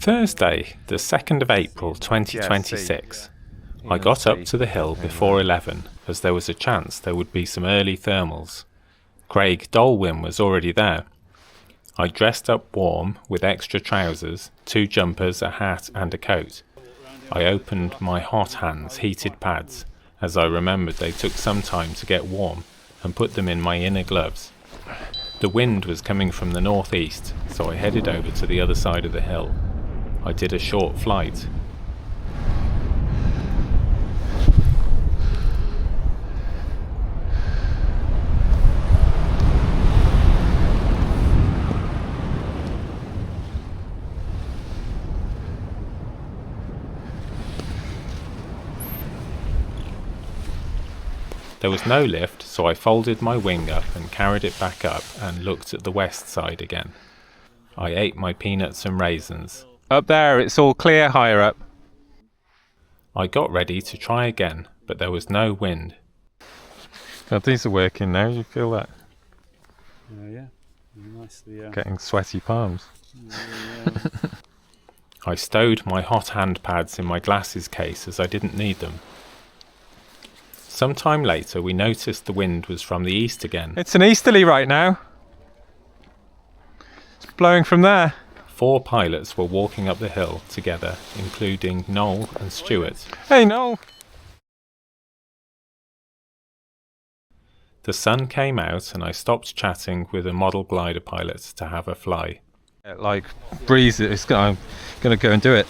Thursday, the 2nd of April 2026. I got up to the hill before 11 as there was a chance there would be some early thermals. Craig Dolwyn was already there. I dressed up warm with extra trousers, 2 jumpers, a hat and a coat. I opened my hot hands heated pads, as I remembered they took some time to get warm, and put them in my inner gloves. The wind was coming from the northeast, so I headed over to the other side of the hill. I did a short flight. There was no lift, so I folded my wing up and carried it back up and looked at the west side again. I ate my peanuts and raisins. Up there, it's all clear higher up. I got ready to try again, but there was no wind. God, these are working now, you feel that? Yeah, nicely. Getting sweaty palms. I stowed my hot hand pads in my glasses case as I didn't need them. Sometime later we noticed the wind was from the east again. It's an easterly right now. It's blowing from there. 4 pilots were walking up the hill together, including Noel and Stuart. Hey Noel! The sun came out and I stopped chatting with a model glider pilot to have a fly. Like, breeze it, I'm gonna go and do it.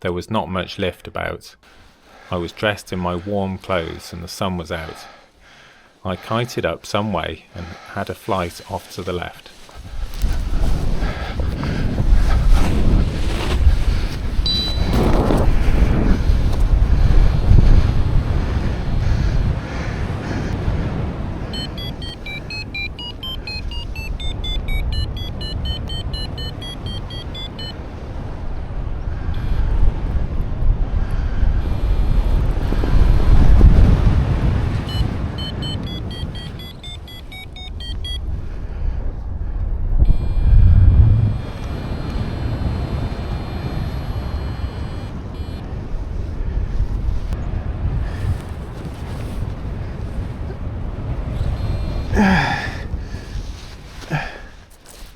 There was not much lift about. I was dressed in my warm clothes and the sun was out. I kited up some way and had a flight off to the left.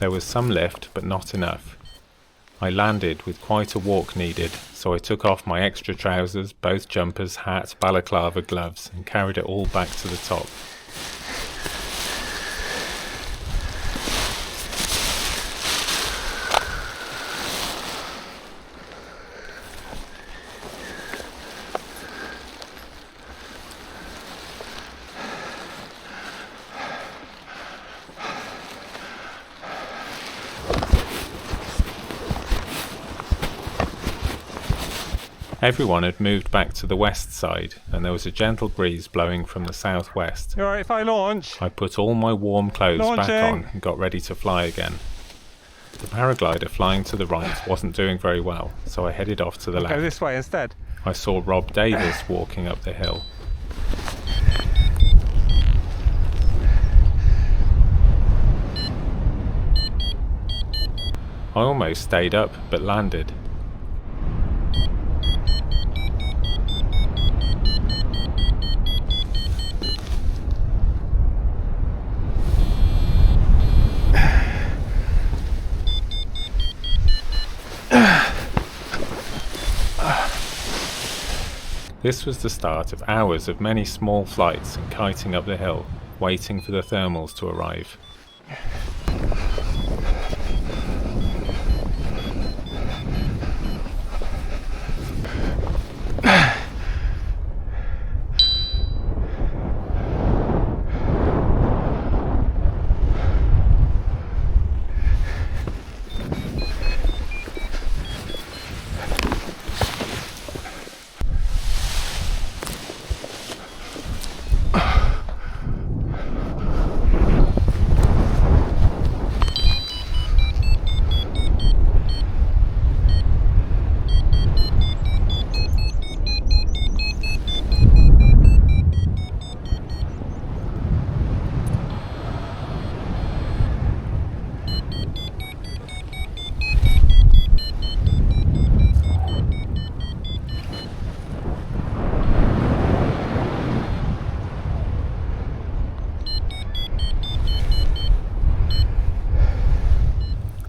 There was some lift, but not enough. I landed with quite a walk needed, so I took off my extra trousers, both jumpers, hat, balaclava, gloves, and carried it all back to the top. Everyone had moved back to the west side, and there was a gentle breeze blowing from the southwest. You alright if I launch? I put all my warm clothes back on and got ready to fly again. The paraglider flying to the right wasn't doing very well, so I headed off to the left. Go this way instead. I saw Rob Davis walking up the hill. I almost stayed up, but landed. This was the start of hours of many small flights and kiting up the hill, waiting for the thermals to arrive.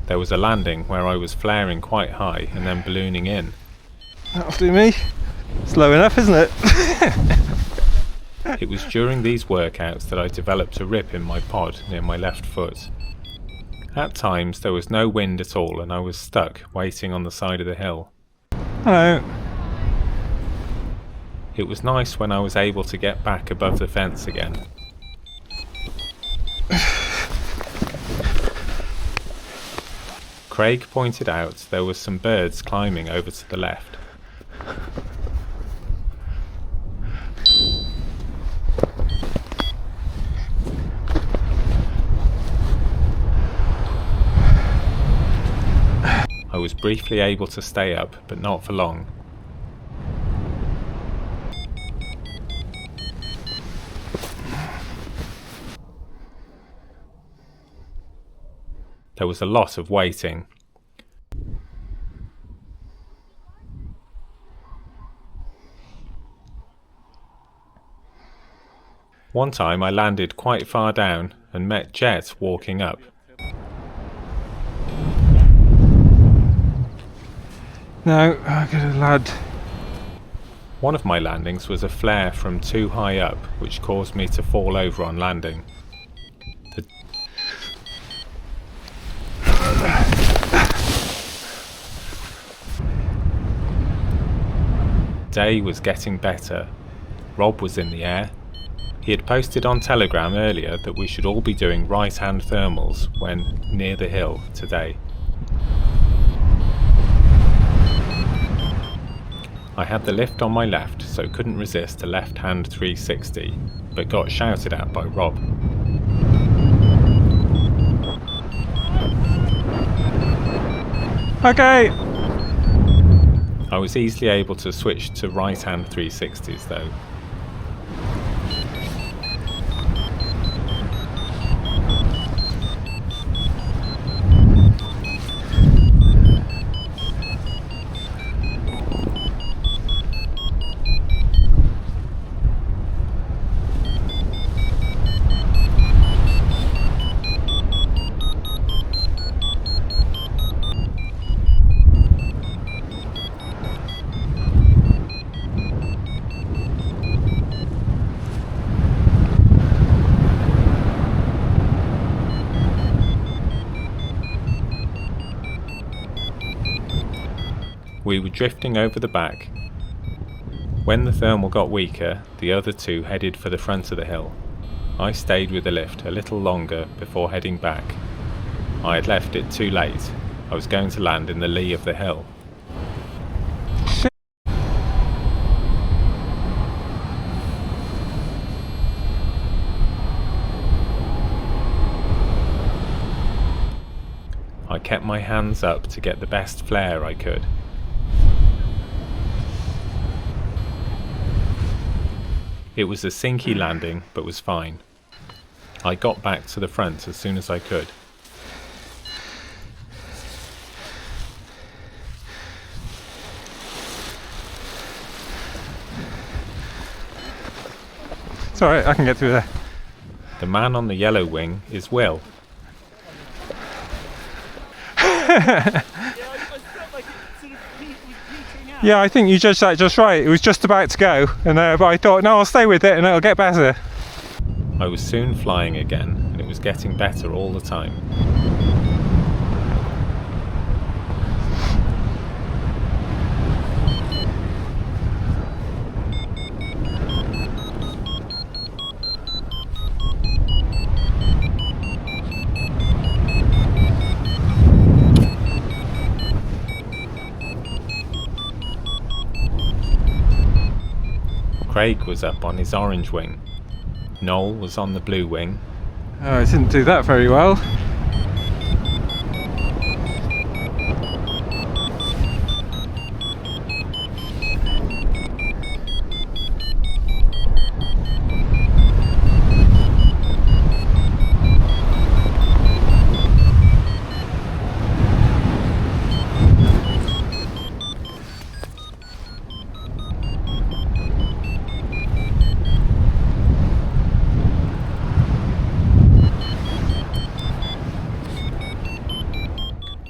There was a landing where I was flaring quite high and then ballooning in. That'll do me. Slow enough, isn't it? It was during these workouts that I developed a rip in my pod near my left foot. At times there was no wind at all and I was stuck waiting on the side of the hill. Hello. It was nice when I was able to get back above the fence again. Craig pointed out there were some birds climbing over to the left. I was briefly able to stay up, but not for long. There was a lot of waiting. One time I landed quite far down and met Jet walking up. No, I got a lad. One of my landings was a flare from too high up, which caused me to fall over on landing. The day was getting better. Rob was in the air. He had posted on Telegram earlier that we should all be doing right-hand thermals when near the hill today. I had the lift on my left, so couldn't resist a left-hand 360, but got shouted at by Rob. Okay. I was easily able to switch to right-hand 360s though. We were drifting over the back. When the thermal got weaker, the other two headed for the front of the hill. I stayed with the lift a little longer before heading back. I had left it too late. I was going to land in the lee of the hill. I kept my hands up to get the best flare I could. It was a sinky landing, but was fine. I got back to the front as soon as I could. It's alright, I can get through there. The man on the yellow wing is Will. Yeah, I think you judged that just right. It was just about to go, and but I thought, no, I'll stay with it and it'll get better. I was soon flying again, and it was getting better all the time. Craig was up on his orange wing. Noel was on the blue wing. Oh, I didn't do that very well.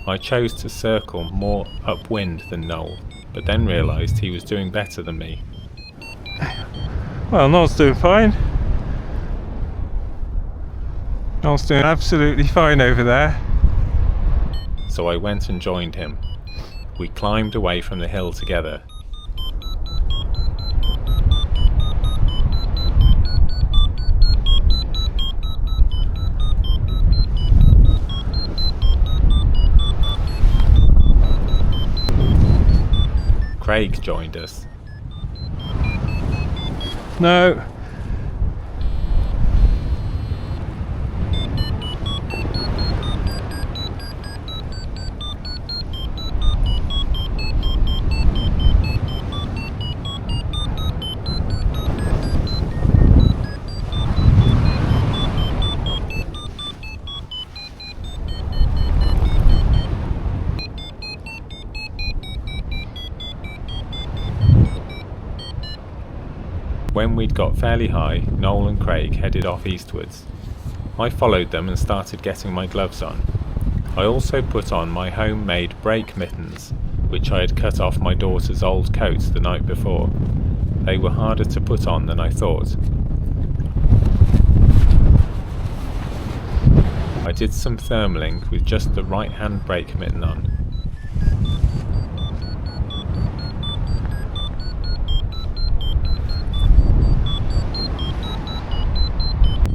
I chose to circle more upwind than Noel, but then realised he was doing better than me. Well, Noel's doing fine. Noel's doing absolutely fine over there. So I went and joined him. We climbed away from the hill together. Craig joined us. No. When we'd got fairly high, Noel and Craig headed off eastwards. I followed them and started getting my gloves on. I also put on my homemade brake mittens, which I had cut off my daughter's old coat the night before. They were harder to put on than I thought. I did some thermaling with just the right hand brake mitten on.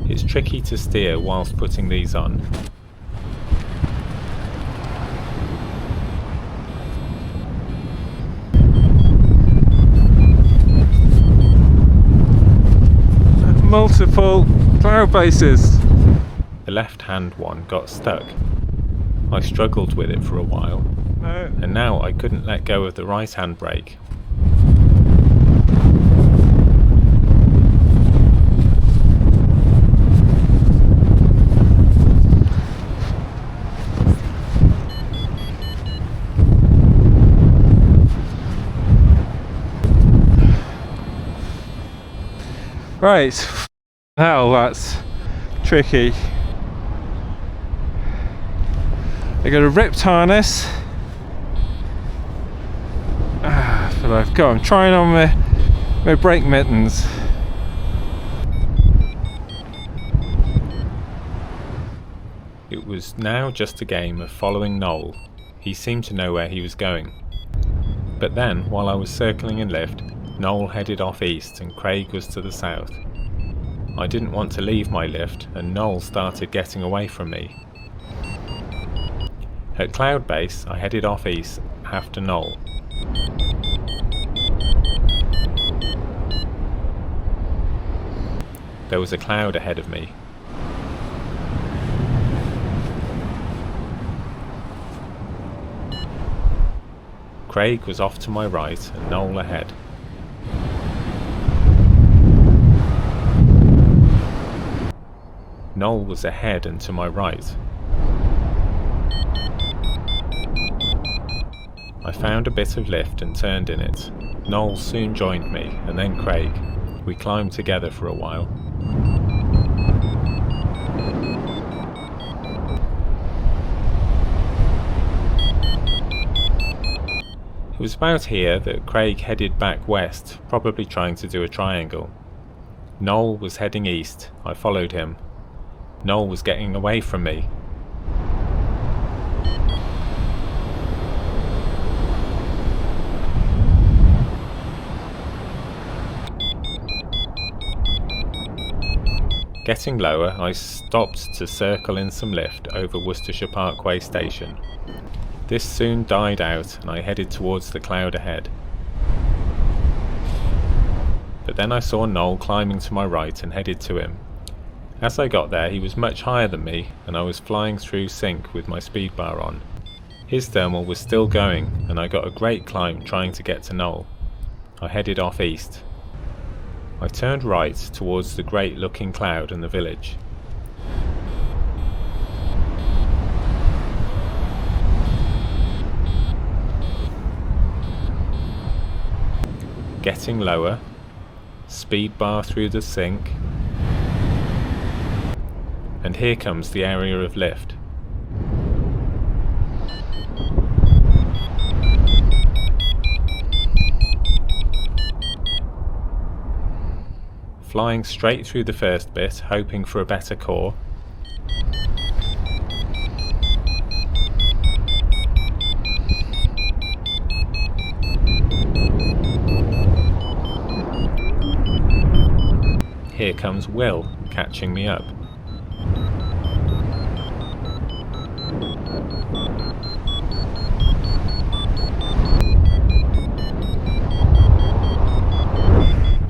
It's tricky to steer whilst putting these on. Multiple cloud bases. The left-hand one got stuck. I struggled with it for a while, No. and now I couldn't let go of the right-hand brake. Right. Now that's tricky. I got a ripped harness. But I've got. I'm trying on my brake mittens. It was now just a game of following Noel. He seemed to know where he was going. But then, while I was circling in lift, Noel headed off east and Craig was to the south. I didn't want to leave my lift and Noel started getting away from me. At Cloud Base, I headed off east after Noel. There was a cloud ahead of me. Craig was off to my right and Noel ahead. Noel was ahead and to my right. I found a bit of lift and turned in it. Noel soon joined me, and then Craig. We climbed together for a while. It was about here that Craig headed back west, probably trying to do a triangle. Noel was heading east. I followed him. Noel was getting away from me. Getting lower, I stopped to circle in some lift over Worcestershire Parkway station. This soon died out and I headed towards the cloud ahead. But then I saw Noel climbing to my right and headed to him. As I got there, he was much higher than me and I was flying through sync with my speed bar on. His thermal was still going and I got a great climb trying to get to Noel. I headed off east. I turned right towards the great looking cloud and the village. Getting lower, speed bar through the sync, and here comes the area of lift. Flying straight through the first bit, hoping for a better core. Here comes Will, catching me up.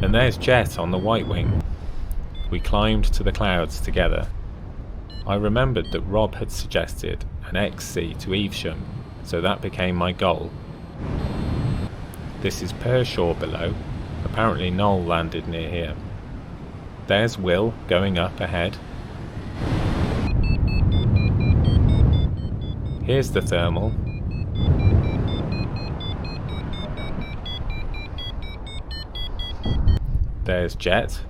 And there's Jet on the White Wing. We climbed to the clouds together. I remembered that Rob had suggested an XC to Evesham, so that became my goal. This is Pershore below. Apparently Noel landed near here. There's Will going up ahead. Here's the thermal. There's Jet.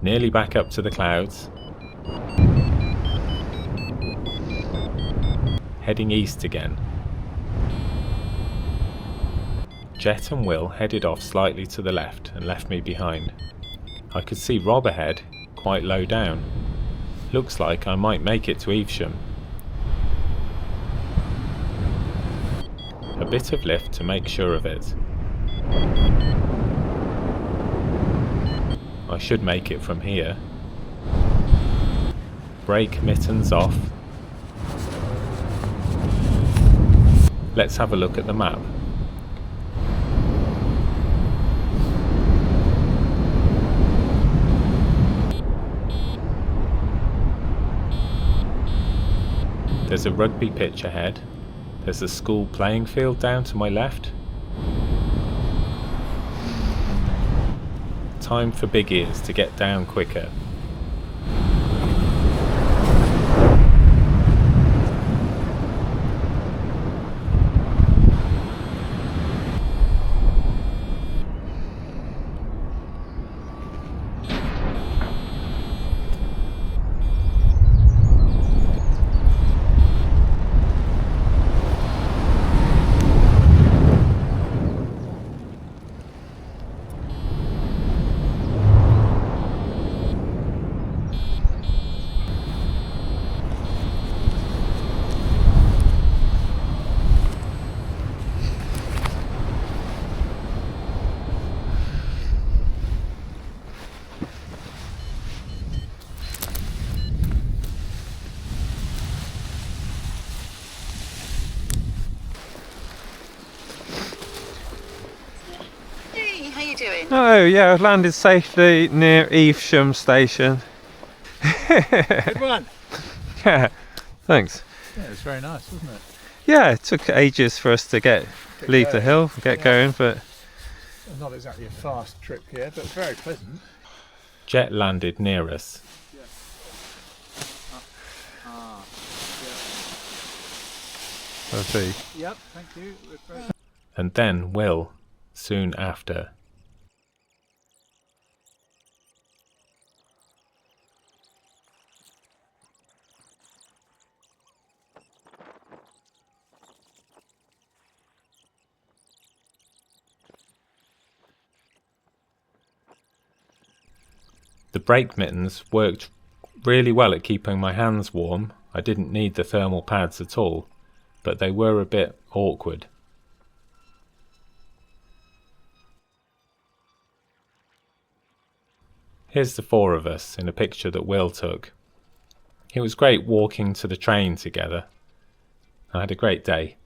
Nearly back up to the clouds. Heading east again. Jet and Will headed off slightly to the left and left me behind. I could see Rob ahead, quite low down. Looks like I might make it to Evesham. A bit of lift to make sure of it. I should make it from here. Brake mittens off. Let's have a look at the map. There's a rugby pitch ahead. There's a school playing field down to my left. Time for big ears to get down quicker. How you doing? Oh yeah, I've landed safely near Evesham station. Good one. Yeah, thanks. Yeah, it was very nice, wasn't it? Yeah, it took ages for us to leave the hill, get going, but Not exactly a fast trip here, but very pleasant. Jet landed near us. I'll see. Yep, thank you. And then Will, soon after. brake mittens worked really well at keeping my hands warm. I didn't need the thermal pads at all, but they were a bit awkward. Here's the four of us in a picture that Will took. It was great walking to the train together. I had a great day.